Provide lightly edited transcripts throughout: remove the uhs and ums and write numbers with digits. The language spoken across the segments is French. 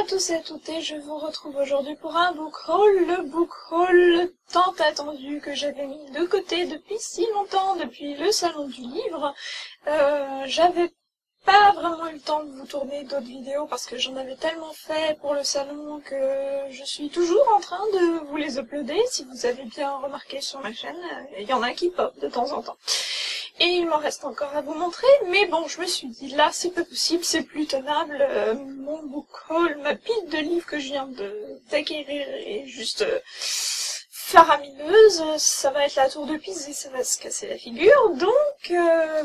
tous et à toutes, et je vous retrouve aujourd'hui pour un book haul, le book haul tant attendu que j'avais mis de côté depuis si longtemps, depuis le salon du livre. J'avais pas vraiment eu le temps de vous tourner d'autres vidéos parce que j'en avais tellement fait pour le salon que je suis toujours en train de vous les uploader. Si vous avez bien remarqué sur ma chaîne, il y en a qui pop de temps en temps. Et il m'en reste encore à vous montrer, mais bon, je me suis dit, là, c'est pas possible, c'est plus tenable, mon book haul, ma pile de livres que je viens d'acquérir est juste faramineuse, ça va être la tour de Pise et ça va se casser la figure, donc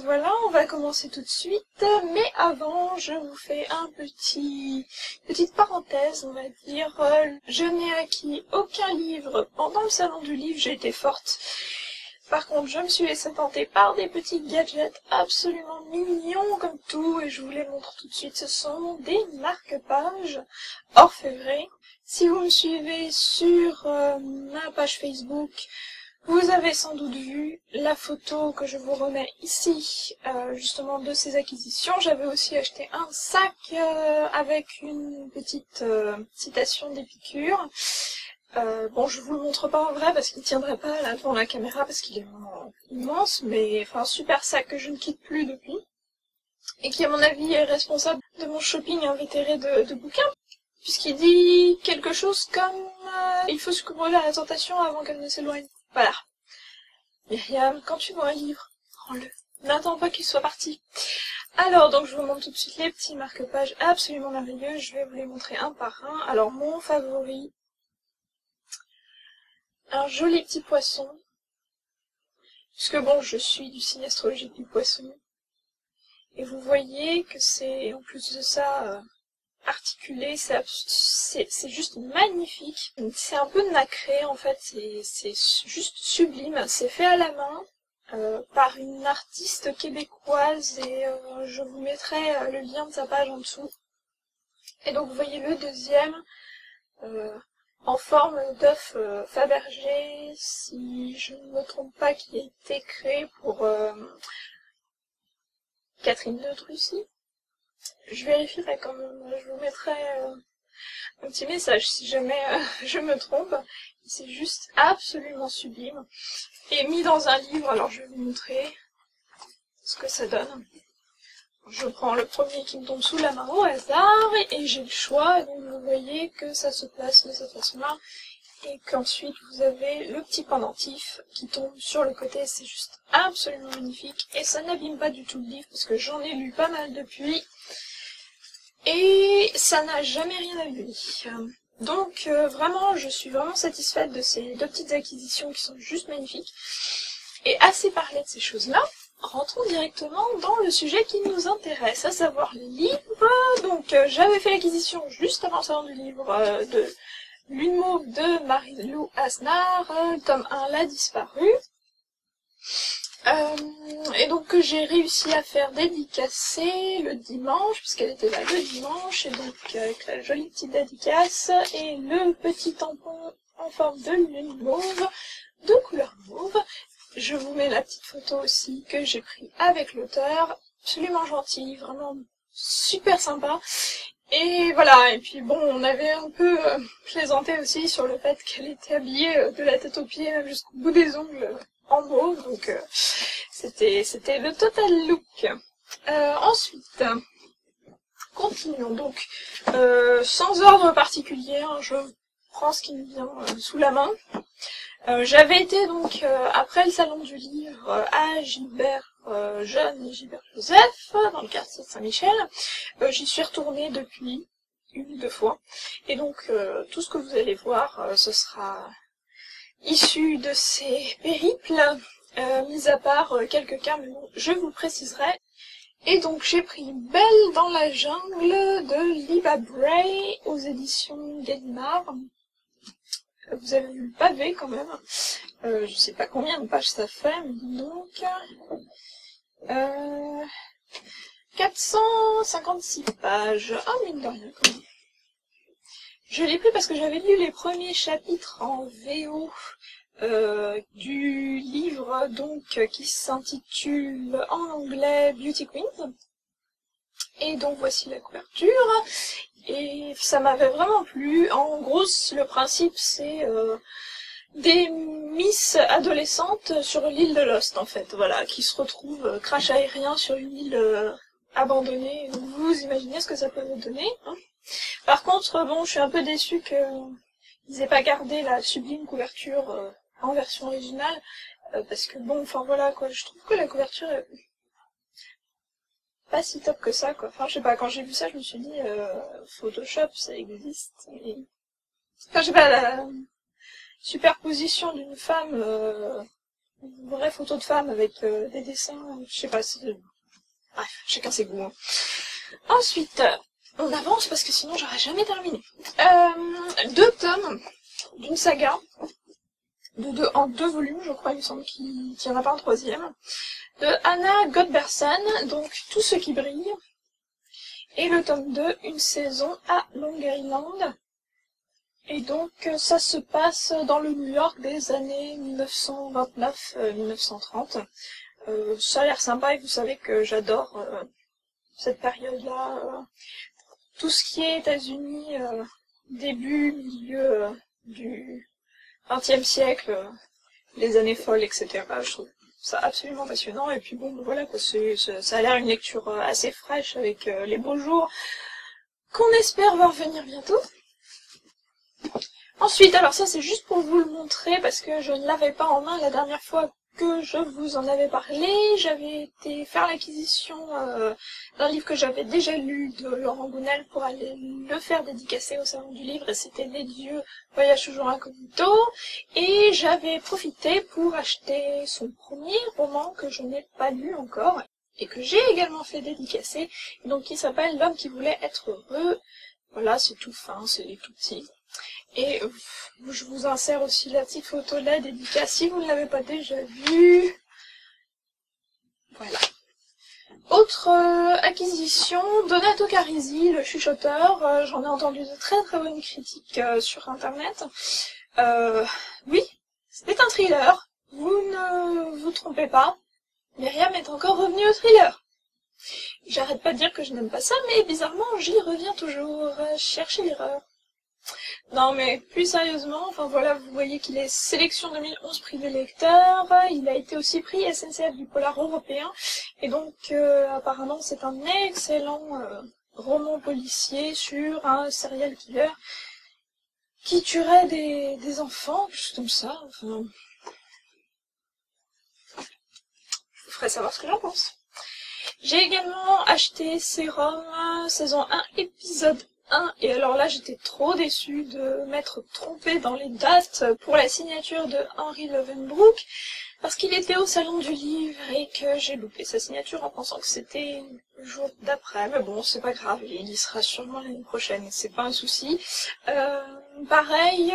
voilà, on va commencer tout de suite, mais avant, je vous fais petite parenthèse, on va dire, je n'ai acquis aucun livre pendant le salon du livre, j'ai été forte. Par contre, je me suis laissée tenter par des petits gadgets absolument mignons comme tout, et je vous les montre tout de suite. Ce sont des marque-pages orfèvrés. Si vous me suivez sur ma page Facebook, vous avez sans doute vu la photo que je vous remets ici, justement de ces acquisitions. J'avais aussi acheté un sac avec une petite citation d'Épicure. Bon, je vous le montre pas en vrai parce qu'il tiendrait pas là devant la caméra parce qu'il est vraiment immense, mais enfin un super sac que je ne quitte plus depuis et qui à mon avis est responsable de mon shopping invétéré de bouquins, puisqu'il dit quelque chose comme il faut se couvrir à la tentation avant qu'elle ne s'éloigne. Voilà. Myriam, quand tu vois un livre, prends-le. N'attends pas qu'il soit parti. Alors, donc je vous montre tout de suite les petits marque-pages absolument merveilleux. Je vais vous les montrer un par un. Alors, mon favori, un joli petit poisson, puisque bon, je suis du signe astrologique du poisson, et vous voyez que c'est, en plus de ça, articulé, c'est juste magnifique. C'est un peu nacré, en fait, c'est juste sublime. C'est fait à la main, par une artiste québécoise, et je vous mettrai le lien de sa page en dessous. Et donc, vous voyez le deuxième, en forme d'œuf Fabergé, si je ne me trompe pas, qui a été créé pour Catherine de Drussy. Je vérifierai quand même, je vous mettrai un petit message si jamais je me trompe. C'est juste absolument sublime. Et mis dans un livre, alors je vais vous montrer ce que ça donne. Je prends le premier qui me tombe sous la main au hasard, et j'ai le choix, et donc vous voyez que ça se place de cette façon-là, et qu'ensuite vous avez le petit pendentif qui tombe sur le côté, c'est juste absolument magnifique, et ça n'abîme pas du tout le livre, parce que j'en ai lu pas mal depuis, et ça n'a jamais rien abîmé. Donc vraiment, je suis vraiment satisfaite de ces deux petites acquisitions qui sont juste magnifiques, et assez parlé de ces choses-là, rentrons directement dans le sujet qui nous intéresse, à savoir les livres. Donc j'avais fait l'acquisition juste avant le salon du livre de Lune Mauve de Marie-Lou Asnard, tome 1, La Disparue. Et donc j'ai réussi à faire dédicacer le dimanche, puisqu'elle était là le dimanche, et donc avec la jolie petite dédicace, et le petit tampon en forme de lune mauve, de couleur mauve. Je vous mets la petite photo aussi que j'ai prise avec l'auteur, absolument gentil, vraiment super sympa. Et voilà, et puis bon, on avait un peu plaisanté aussi sur le fait qu'elle était habillée de la tête aux pieds, même jusqu'au bout des ongles, en mauve, donc c'était le total look. Ensuite, continuons donc, sans ordre particulier, hein, je prends ce qui me vient sous la main. J'avais été donc, après le salon du livre, à Gilbert Jeune et Gilbert Joseph, dans le quartier de Saint-Michel. J'y suis retournée depuis une ou deux fois. Et donc, tout ce que vous allez voir, ce sera issu de ces périples, mis à part quelques cas, mais bon, je vous préciserai. Et donc, j'ai pris Belle dans la jungle de Liba Bray aux éditions Gallimard. Vous avez vu le pavé quand même. Je sais pas combien de pages ça fait, mais dis donc. 456 pages. Ah, mine de rien quand même. Je l'ai pris parce que j'avais lu les premiers chapitres en VO du livre donc qui s'intitule en anglais Beauty Queens. Et donc voici la couverture. et ça m'avait vraiment plu. En gros, le principe c'est des Miss adolescentes sur l'île de Lost en fait, voilà, qui se retrouvent crash aérien sur une île abandonnée. Donc vous imaginez ce que ça peut vous donner, hein. Par contre, bon, je suis un peu déçue qu'ils aient pas gardé la sublime couverture en version originale, parce que bon, enfin voilà quoi, je trouve que la couverture est pas si top que ça quoi. Enfin je sais pas, quand j'ai vu ça je me suis dit Photoshop ça existe, mais... Enfin je sais pas, la superposition d'une femme, une vraie photo de femme avec des dessins, je sais pas, bref, chacun ses goûts, hein. Ensuite, on avance parce que sinon j'aurais jamais terminé. 2 tomes d'une saga, en 2 volumes je crois, il me semble qu'il n'y en a pas un 3e, de Anna Godbersen, donc Tout ce qui brille, et le tome 2, Une saison à Long Island. Et donc ça se passe dans le New York des années 1929-1930. Ça a l'air sympa et vous savez que j'adore cette période-là. Tout ce qui est États-Unis, début, milieu du XXe siècle, les années folles, etc. Je trouve ça absolument passionnant. Et puis bon, voilà, quoi, ça a l'air une lecture assez fraîche avec les beaux jours qu'on espère voir venir bientôt. Ensuite, alors ça c'est juste pour vous le montrer parce que je ne l'avais pas en main la dernière fois que je vous en avais parlé. J'avais été faire l'acquisition d'un livre que j'avais déjà lu de Laurent Gounel pour aller le faire dédicacer au Salon du Livre, et c'était Les Dieux, Voyage toujours incognito, et j'avais profité pour acheter son premier roman que je n'ai pas lu encore et que j'ai également fait dédicacer, donc qui s'appelle L'homme qui voulait être heureux. Voilà, c'est tout fin, c'est tout petit. Et je vous insère aussi la petite photo de la dédicace si vous ne l'avez pas déjà vue. Voilà. Autre acquisition, Donato Carisi, le chuchoteur. J'en ai entendu de très très bonnes critiques sur internet. Oui, c'est un thriller. Vous ne vous trompez pas. Myriam est encore revenue au thriller. J'arrête pas de dire que je n'aime pas ça, mais bizarrement j'y reviens toujours. Chercher l'erreur. Non mais plus sérieusement, enfin voilà, vous voyez qu'il est sélection 2011 prix des lecteurs, il a été aussi prix SNCF du Polar européen, et donc apparemment c'est un excellent roman policier sur un serial killer qui tuerait des enfants, juste comme ça, enfin... Je vous ferai savoir ce que j'en pense. J'ai également acheté Serum, saison 1, épisode 1, et alors là j'étais trop déçue de m'être trompée dans les dates pour la signature de Henry Lovenbrook, parce qu'il était au Salon du Livre et que j'ai loupé sa signature en pensant que c'était le jour d'après, mais bon c'est pas grave, il y sera sûrement l'année prochaine, c'est pas un souci. Pareil,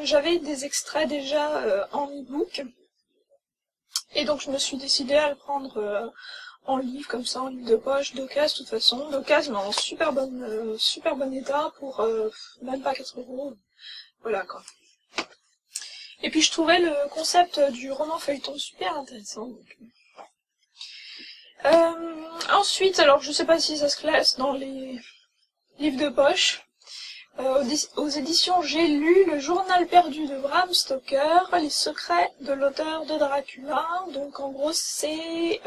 j'avais des extraits déjà en e-book, et donc je me suis décidée à le prendre en livre, comme ça, en livre de poche, d'occasion, de toute façon. D'occasion, mais en super bon état, pour même pas 4 €. Voilà, quoi. Et puis je trouvais le concept du roman feuilleton super intéressant. Donc. Ensuite, alors je sais pas si ça se classe dans les livres de poche. Aux éditions J'ai lu Le journal perdu de Bram Stoker, les secrets de l'auteur de Dracula. Donc en gros c'est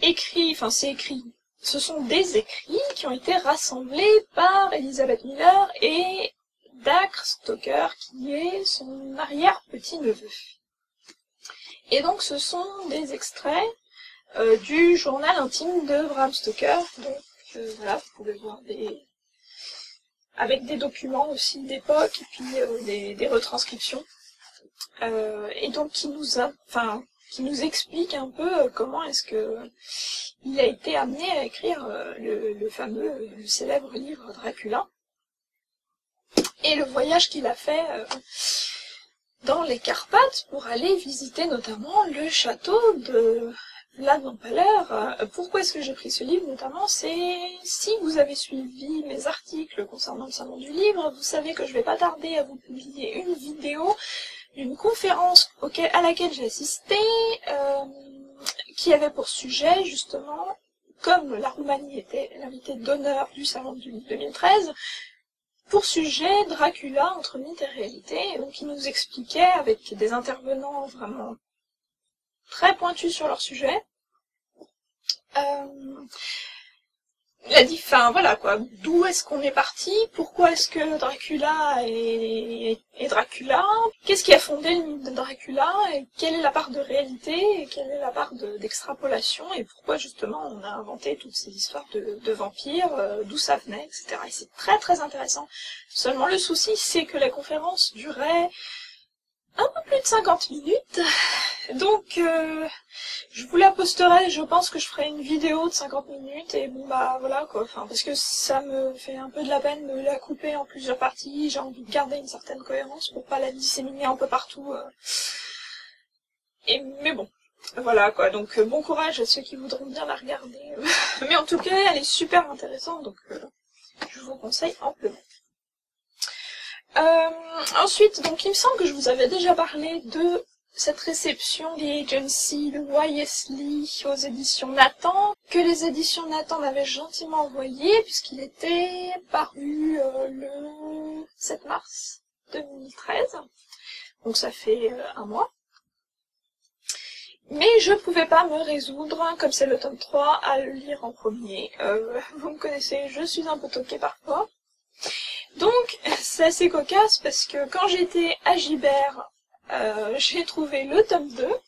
écrit, ce sont des écrits qui ont été rassemblés par Elizabeth Miller et Dacre Stoker, qui est son arrière-petit-neveu. Et donc ce sont des extraits du journal intime de Bram Stoker. Donc voilà, vous pouvez voir avec des documents aussi d'époque et puis des retranscriptions. Et donc qui nous explique un peu comment est-ce que il a été amené à écrire le célèbre livre Dracula, et le voyage qu'il a fait dans les Carpates pour aller visiter notamment le château de Vlad l'Empaler. Pourquoi est-ce que j'ai pris ce livre notamment? C'est, si vous avez suivi mes articles concernant le Salon du Livre, vous savez que je vais pas tarder à vous publier une vidéo d'une conférence à laquelle j'ai assisté, qui avait pour sujet justement comme la Roumanie était l'invité d'honneur du Salon du Livre 2013, pour sujet Dracula entre mythe et réalité. Et donc il nous expliquait, avec des intervenants vraiment très pointus sur leur sujet, voilà quoi, d'où est-ce qu'on est parti, pourquoi est-ce que Dracula est Dracula, qu'est-ce qui a fondé le mythe de Dracula, et quelle est la part de réalité, et quelle est la part d'extrapolation, et pourquoi justement on a inventé toutes ces histoires de vampires, d'où ça venait, etc. Et c'est très intéressant. Seulement le souci, c'est que la conférence durait un peu plus de 50 minutes, donc je vous la posterai, je pense que je ferai une vidéo de 50 minutes, et bon bah voilà quoi, enfin parce que ça me fait un peu de la peine de la couper en plusieurs parties, j'ai envie de garder une certaine cohérence pour pas la disséminer un peu partout, mais bon, voilà quoi, donc bon courage à ceux qui voudront bien la regarder, mais en tout cas elle est super intéressante, donc je vous conseille amplement. Ensuite, donc il me semble que je vous avais déjà parlé de cette réception des agency de Y.S. Lee aux éditions Nathan, que les éditions Nathan m'avaient gentiment envoyé, puisqu'il était paru le 7 mars 2013, donc ça fait un mois. Mais je pouvais pas me résoudre, comme c'est le tome 3, à le lire en premier. Vous me connaissez, je suis un peu toquée parfois. Donc, c'est assez cocasse parce que quand j'étais à Gibert, j'ai trouvé le tome 2.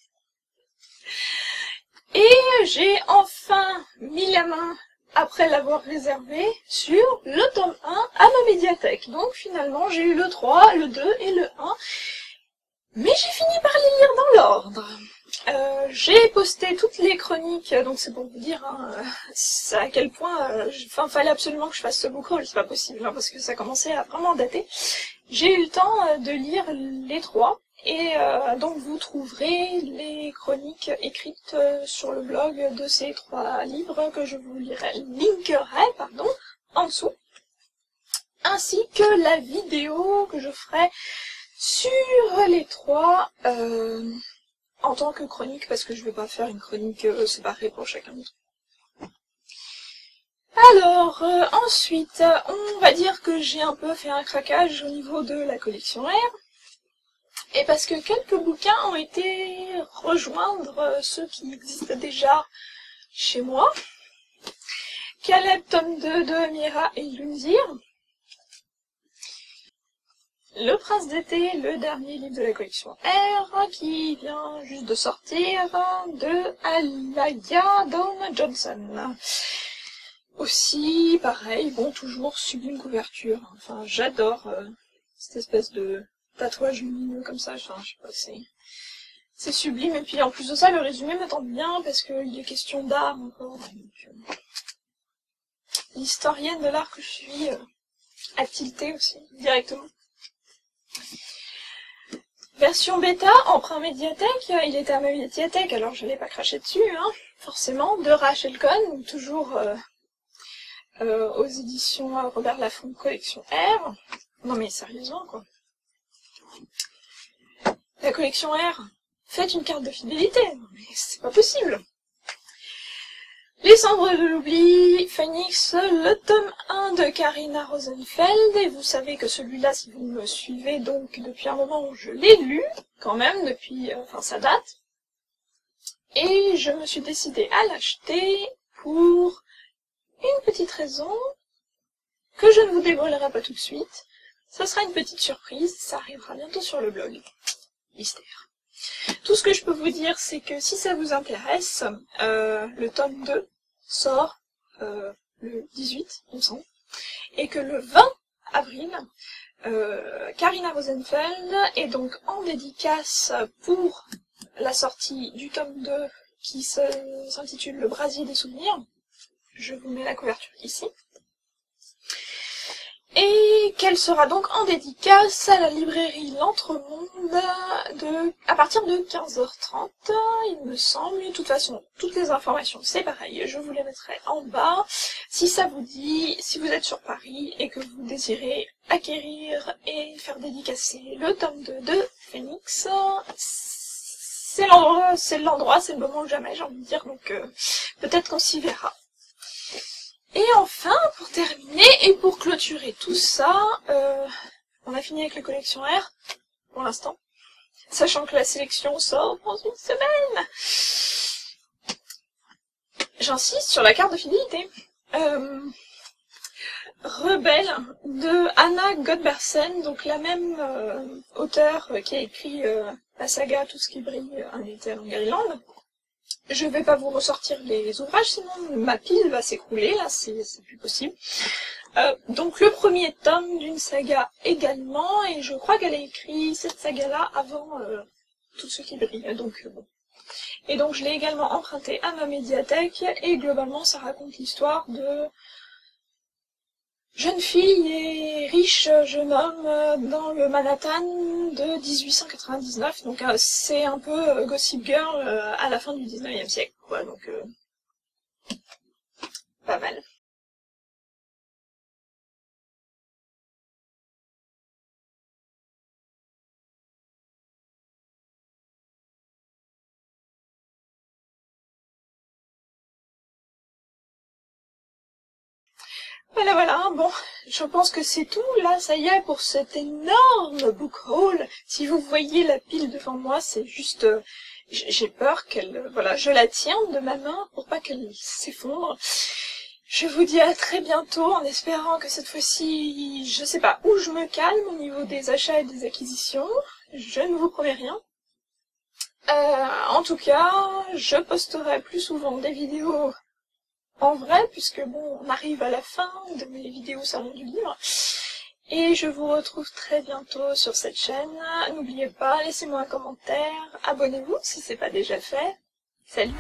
Et j'ai enfin mis la main, après l'avoir réservé, sur le tome 1 à ma médiathèque. Donc finalement, j'ai eu le 3, le 2 et le 1. Mais j'ai fini par les lire dans l'ordre. J'ai posté toutes les chroniques, donc c'est pour vous dire à quel point, fallait absolument que je fasse ce book haul, c'est pas possible, parce que ça commençait à vraiment dater. J'ai eu le temps de lire les 3, et donc vous trouverez les chroniques écrites sur le blog de ces 3 livres que je vous linkerai, en dessous, ainsi que la vidéo que je ferai sur les 3, en tant que chronique, parce que je vais pas faire une chronique séparée pour chacun d'entre eux. Alors, ensuite, on va dire que j'ai un peu fait un craquage au niveau de la collection R, et parce que quelques bouquins ont été rejoindre ceux qui existent déjà chez moi. Caleb, tome 2 de Mira et Lunzir. Le Prince d'été, le dernier livre de la collection R, qui vient juste de sortir, de Alaya Dawn Johnson. Aussi, pareil, bon, toujours sublime couverture. Enfin, j'adore cette espèce de tatouage lumineux comme ça, enfin, je sais pas, c'est sublime. Et puis en plus de ça, le résumé me tente bien, parce qu'il est question d'art encore. L'historienne de l'art que je suis a tilté aussi, directement. Version bêta, emprunt médiathèque, il était à ma médiathèque, alors je l'ai pas craché dessus, forcément, de Rachel Cohn, toujours aux éditions Robert Laffont, collection R. Non mais sérieusement, quoi. La collection R, faites une carte de fidélité, non mais c'est pas possible. Les cendres de l'oubli, Phoenix, le tome 1 de Karina Rosenfeld, et vous savez que celui-là, si vous me suivez donc depuis un moment, je l'ai lu, quand même, depuis, ça date, et je me suis décidée à l'acheter pour une petite raison que je ne vous dévoilerai pas tout de suite. Ça sera une petite surprise, ça arrivera bientôt sur le blog. Mystère. Tout ce que je peux vous dire, c'est que si ça vous intéresse, le tome 2 sort le 18, il me semble, et que le 20 avril, Karina Rosenfeld est donc en dédicace pour la sortie du tome 2 qui s'intitule Le brasier des souvenirs. Je vous mets la couverture ici. Et qu'elle sera donc en dédicace à la librairie L'Entremonde à partir de 15h30, il me semble. De toute façon, toutes les informations, c'est pareil, je vous les mettrai en bas. Si ça vous dit, si vous êtes sur Paris et que vous désirez acquérir et faire dédicacer le tome 2 de Phoenix, c'est l'endroit, c'est le moment ou jamais, j'ai envie de dire, donc peut-être qu'on s'y verra. Et enfin, pour terminer et pour clôturer tout ça, on a fini avec la collection R, pour l'instant. Sachant que la sélection sort dans une semaine. J'insiste sur la carte de fidélité. Rebelle de Anna Godbersen, donc la même auteure qui a écrit la saga Tout ce qui brille, un été à Longueuil-Land. Je vais pas vous ressortir les ouvrages, sinon ma pile va s'écrouler, là c'est plus possible. Donc le premier tome d'une saga également, et je crois qu'elle a écrit cette saga-là avant Tout ce qui brille, donc bon. Et donc je l'ai également emprunté à ma médiathèque, et globalement ça raconte l'histoire de jeune fille et riche jeune homme dans le Manhattan de 1899, donc c'est un peu Gossip Girl à la fin du 19e siècle, quoi, donc pas mal. Voilà, bon, je pense que c'est tout, là, ça y est, pour cet énorme book haul. Si vous voyez la pile devant moi, c'est juste... j'ai peur qu'elle... voilà, je la tiens de ma main pour pas qu'elle s'effondre. Je vous dis à très bientôt, en espérant que cette fois-ci, je sais pas, où je me calme au niveau des achats et des acquisitions. Je ne vous promets rien. En tout cas, je posterai plus souvent des vidéos en vrai, puisque bon, on arrive à la fin de mes vidéos salon du livre. Et je vous retrouve très bientôt sur cette chaîne. N'oubliez pas, laissez-moi un commentaire, abonnez-vous si c'est pas déjà fait. Salut!